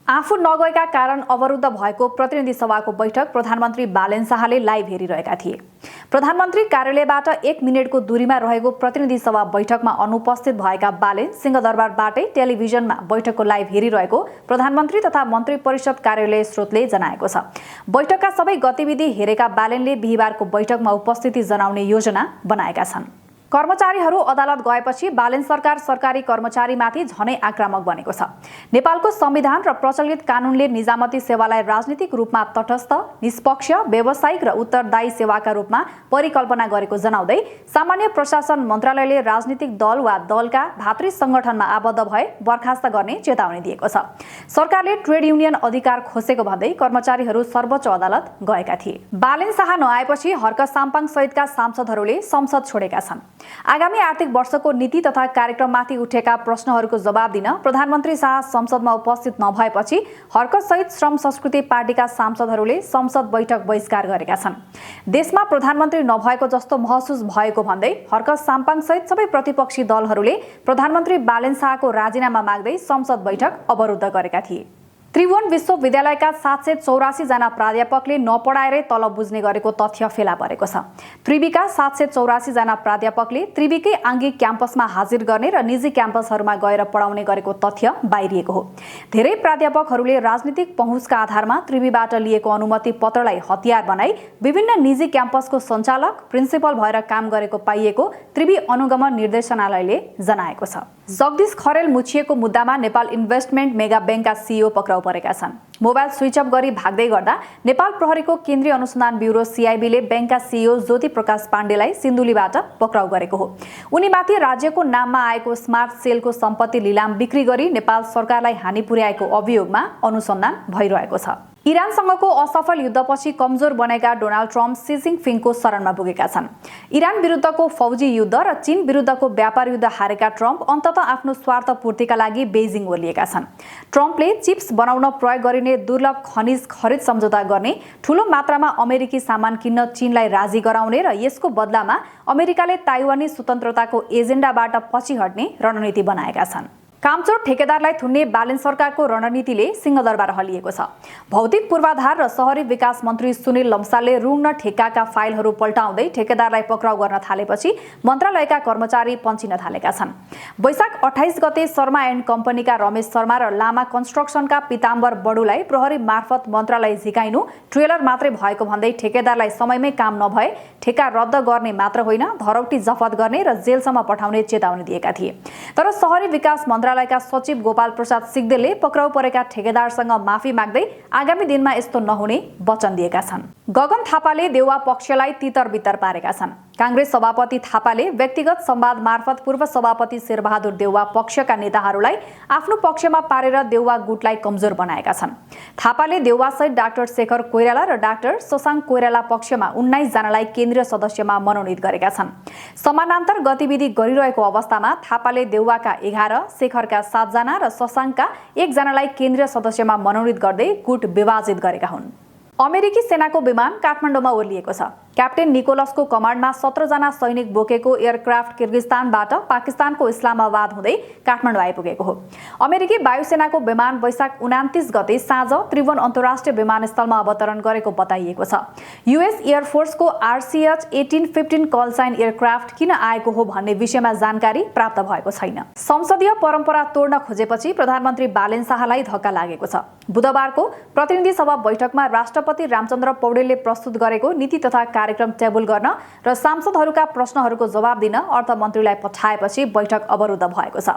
आफू नगएका कारण अवरुद्ध भएको प्रतिनिधि सभाको बैठक प्रधानमन्त्री बालेन शाहले लाइभ हेरिरहेका थिए। प्रधानमन्त्री कार्यालयबाट 1 मिनेटको दूरीमा रहेको प्रतिनिधि सभा बैठकमा अनुपस्थित भएका बालेन सिंहदरबारबाटै टेलिभिजनमा बैठकको लाइभ हेरिरहेको प्रधानमन्त्री तथा मन्त्री परिषद कार्यालय स्रोतले जनाएको छ। बैठकका सबै गतिविधि हेरेका बालेनले बिहीबारको बैठकमा उपस्थिति जनाउने योजना बनाएका छन्। कर्मचारीहरू अदालत गएपछि बालेन सरकार सरकारी कर्मचारीमाथि झनै आक्रामक बनेको छ। नेपालको संविधान र प्रचलित कानूनले निजामती सेवालाई राजनीतिक रूपमा तटस्थ, निष्पक्ष, व्यावसायिक र उत्तरदायी सेवाका रूपमा परिकल्पना गरेको जनाउँदै सामान्य प्रशासन मन्त्रालयले राजनीतिक दल वा दलका भातृ संगठनमा आबद्ध भए बर्खास्त गर्ने चेतावनी दिएको छ। सरकारले ट्रेड युनियन अधिकार खोसेको भन्दै कर्मचारीहरू सर्वोच्च अदालत गएका थिए। बालेन शाह नआएपछि हर्क साम्पाङ सहितका सांसदहरूले संसद छोडेका छन्। आगामी आर्थिक वर्षको नीति तथा कार्यक्रममाथि उठेका प्रश्नहरूको जवाब दिन प्रधानमन्त्री शाह संसदमा उपस्थित नभएपछि हर्क सहित श्रम संस्कृति पार्टीका सांसदहरूले संसद बैठक बहिष्कार गरेका छन्। देशमा प्रधानमन्त्री नभएको जस्तो महसुस भएको भन्दै हर्क साम्पाङ सहित सबै प्रतिपक्षी दलहरूले प्रधानमन्त्री बालेन शाहको राजीनामा माग्दै संसद बैठक अवरुद्ध गरेका थिए। त्रिभुवन विश्वविद्यालयका 784 जना प्राध्यापकले नपढाएरै तलब बुझ्ने गरेको तथ्य फेला परेको छ। त्रिविका 784 जना प्राध्यापकले त्रिविकै आङ्गिक क्याम्पसमा हाजिर गर्ने र निजी क्याम्पसहरूमा गएर पढाउने गरेको तथ्य बाहिरिएको हो। धेरै प्राध्यापकहरूले राजनीतिक पहुँचका आधारमा त्रिविबाट लिएको अनुमति पत्रलाई हतियार बनाई विभिन्न निजी क्याम्पसको सञ्चालक, प्रिन्सिपल भएर काम गरेको पाइएको त्रिवी अनुगमन निर्देशनालयले जनाएको छ। जगदीश खरेल मुछिएको मुद्दामा नेपाल इन्भेस्टमेन्ट मेगा ब्याङ्कका सिइओ पक्राउ परेका छन्। मोबाइल स्विच अफ गरी भाग्दै गर्दा नेपाल प्रहरीको केन्द्रीय अनुसन्धान ब्युरो सीआईबीले ब्याङ्कका सिइओ ज्योति प्रकाश पाण्डेलाई सिन्धुलीबाट पक्राउ गरेको हो। उनीमाथि राज्यको नाममा आएको स्मार्ट सेलको सम्पत्ति लिलाम बिक्री गरी नेपाल सरकारलाई हानि पुर्याएको अभियोगमा अनुसन्धान भइरहेको छ। इरानसँगको असफल युद्धपछि कमजोर बनेका डोनाल्ड ट्रम्प सी जिनपिङको शरणमा पुगेका छन्। इरान विरुद्धको फौजी युद्ध र चीन विरुद्धको व्यापार युद्ध हारेका ट्रम्प अन्ततः आफ्नो स्वार्थ पूर्तिका लागि बेजिङ ओर्लिएका छन्। ट्रम्पले चिप्स बनाउन प्रयोग गरिने दुर्लभ खनिज खरिद सम्झौता गर्ने, ठूलो मात्रामा अमेरिकी सामान किन्न चीनलाई राजी गराउने र यसको बदलामा अमेरिकाले ताइवानी स्वतन्त्रताको एजेन्डाबाट पछि हट्ने रणनीति बनाएका छन्। कामचोर ठेकेदारलाई थुन्ने बालेन सरकारको रणनीतिले सिंहदरबार हल्लिएको छ। भौतिक पूर्वाधार र शहरी विकास मन्त्री सुनिल लम्सालले रुग्ण ठेक्काका फाइलहरू पल्टाउँदै ठेकेदारलाई पक्राउ गर्न थालेपछि मन्त्रालयका कर्मचारी पन्छिन थालेका छन्। वैशाख 28 गते शर्मा एन्ड कम्पनीका रमेश शर्मा र लामा कन्स्ट्रक्सनका पिताम्बर बडुलाई प्रहरी मार्फत मन्त्रालय झिकाइनु ट्रेलर मात्रै भएको भन्दै ठेकेदारलाई समयमै काम नभए ठेक्का रद्द गर्ने मात्र होइन, धरौटी जफत गर्ने र जेलसम्म पठाउने चेतावनी दिएका थिए। तर शहरी विकास मन्त्रालयका सचिव गोपाल प्रसाद सिग्देलले पक्राउ परेका ठेकेदारसँग माफी माग्दै आगामी दिनमा यस्तो नहुने वचन दिएका छन्। गगन थापाले देउवा पक्षलाई तितर-बितर पारेका छन्। कांग्रेस सभापति थापाले व्यक्तिगत संवाद मार्फत पूर्व सभापति शेरबहादुर देउवा पक्षका नेताहरूलाई आफ्नो पक्षमा पारेर देउवा गुटलाई कमजोर बनाएका छन्। थापाले देउवासहित डाक्टर शेखर कोइराला र डाक्टर शशाङ्क कोइराला पक्षमा 19 जनालाई केन्द्रीय सदस्यमा मनोनित गरेका छन्। समानान्तर गतिविधि गरिरहेको अवस्थामा थापाले देउवाका 11, शेखरका 7 जना र शशाङ्कका 1 जनालाई केन्द्रीय सदस्यमा मनोनित गर्दै गुट विभाजित गरेका हुन्। अमेरिकी सेनाको विमान काठमाडौँमा ओर्लिएको छ। क्याप्टेन निकोलसको कमान्डमा 17 जना सैनिक बोकेको एयरक्राफ्ट किर्गिस्तानबाट पाकिस्तानको इस्लामाबाद हुँदै काठमाडौँ आइपुगेको हो। अमेरिकी वायुसेनाको विमान वैशाख 29 गते साँझ त्रिभुवन अन्तर्राष्ट्रिय विमानस्थलमा अवतरण गरेको बताइएको छ। युएस एयरफोर्सको RCH-1815 कलसाइन एयरक्राफ्ट किन आएको हो भन्ने विषयमा जानकारी प्राप्त भएको छैन। संसदीय परम्परा तोड्न खोजेपछि प्रधानमन्त्री बालेन शाहलाई धक्का लागेको छ। बुधबारको प्रतिनिधि सभा बैठकमा राष्ट्रपति रामचन्द्र पौडेलले प्रस्तुत गरेको नीति तथा कार्यक्रम टेबल गर्न र सांसदहरूका प्रश्नहरूको जवाब दिन अर्थमन्त्रीलाई पठाएपछि बैठक अवरुद्ध भएको छ।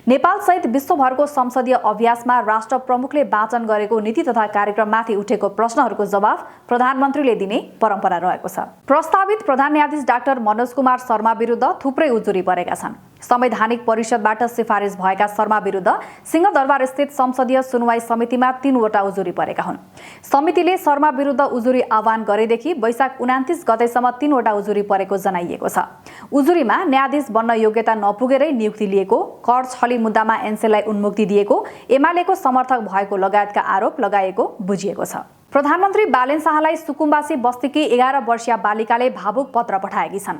नेपाल सहित विश्वभरको संसदीय अभ्यासमा राष्ट्र प्रमुखले वाचन गरेको नीति तथा कार्यक्रममाथि उठेको प्रश्नहरूको जवाब प्रधानमन्त्रीले दिने परम्परा रहेको छ। प्रस्तावित प्रधान न्यायाधीश डाक्टर मनोज कुमार शर्मा विरुद्ध थुप्रै उजुरी परेका छन्। संवैधानिक परिषदबाट सिफारिस भएका शर्मा विरुद्ध सिंहदरबार स्थित संसदीय सुनवाई समितिमा 3 वटा उजुरी परेका हुन्। समितिले शर्मा विरुद्ध उजुरी आह्वान गरेदेखि वैशाख 29 गतेसम्म 3 वटा उजुरी परेको जनाइएको छ। उजुरीमा न्यायाधीश बन्न योग्यता नपुगेरै नियुक्ति लिएको, कर छली मुद्दामा एनसेललाई उन्मुक्ति दिएको, एमालेको समर्थक भएको लगायतका आरोप लगाएको बुझिएको छ। प्रधानमन्त्री बालेन शाहलाई सुकुम्बासी बस्तीकी 11 वर्षीय बालिकाले भावुक पत्र पठाएकी छन्।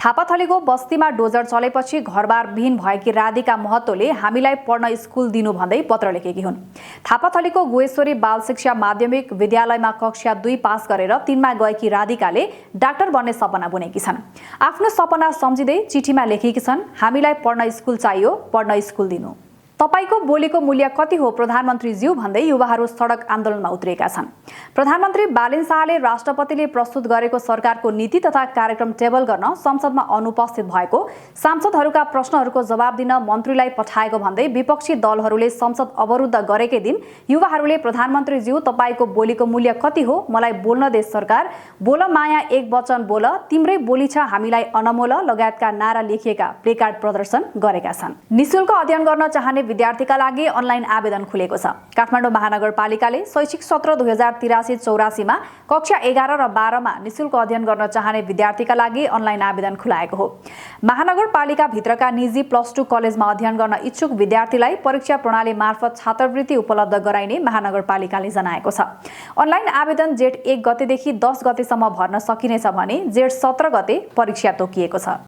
थापाथलीको बस्तीमा डोजर चलेपछि घरबार विहीन भएकी राधिका महतोले हामीलाई पढ्न स्कुल दिनु भन्दै पत्र लेखेकी हुन्। थापाथलीको गोएश्वरी बाल शिक्षा माध्यमिक विद्यालयमा कक्षा 2 पास गरेर 3मा गएकी राधिकाले डाक्टर बन्ने सपना बुनेकी छन्। आफ्नो सपना सम्झिँदै चिठीमा लेखेकी छन्, हामीलाई पढ्न स्कुल चाहियो, पढ्न स्कुल दिनु। तपाईको बोलीको मूल्य कति हो प्रधानमन्त्रीज्यू भन्दै युवाहरू सडक आन्दोलनमा उत्रिएका छन्। प्रधानमन्त्री बालेन शाहले राष्ट्रपतिले प्रस्तुत गरेको सरकारको नीति तथा कार्यक्रम टेबल गर्न संसदमा अनुपस्थित भएको, सांसदहरूका प्रश्नहरूको जवाब दिन मन्त्रीलाई पठाएको भन्दै विपक्षी दलहरूले संसद अवरुद्ध गरेकै दिन युवाहरूले प्रधानमन्त्रीज्यू तपाईको बोलीको मूल्य कति हो, मलाई बोल्न दे सरकार, बोल माया एक वचन बोल, तिम्रै बोली छ हामीलाई अनमोल लगायतका नारा लेखिएका प्लेकार्ड प्रदर्शन गरेका छन्। निशुल्क अध्ययन गर्न चाहने विद्यार्थीका लागि अनलाइन आवेदन खुलेको छ। काठमाडौँ महानगरपालिकाले शैक्षिक सत्र 2083-84 मा कक्षा 11 र 12 मा निशुल्क अध्ययन गर्न चाहने विद्यार्थीका लागि अनलाइन आवेदन खुलाएको हो। महानगरपालिका भित्रका निजी +2 कलेजमा अध्ययन गर्न इच्छुक विद्यार्थीलाई परीक्षा प्रणाली मार्फत छात्रवृत्ति उपलब्ध गराइने महानगरपालिकाले जनाएको छ। अनलाइन आवेदन जेठ 1 गतेदेखि 10 गतेसम्म भर्न सकिनेछ भने जेठ 17 गते परीक्षा तोकिएको छ।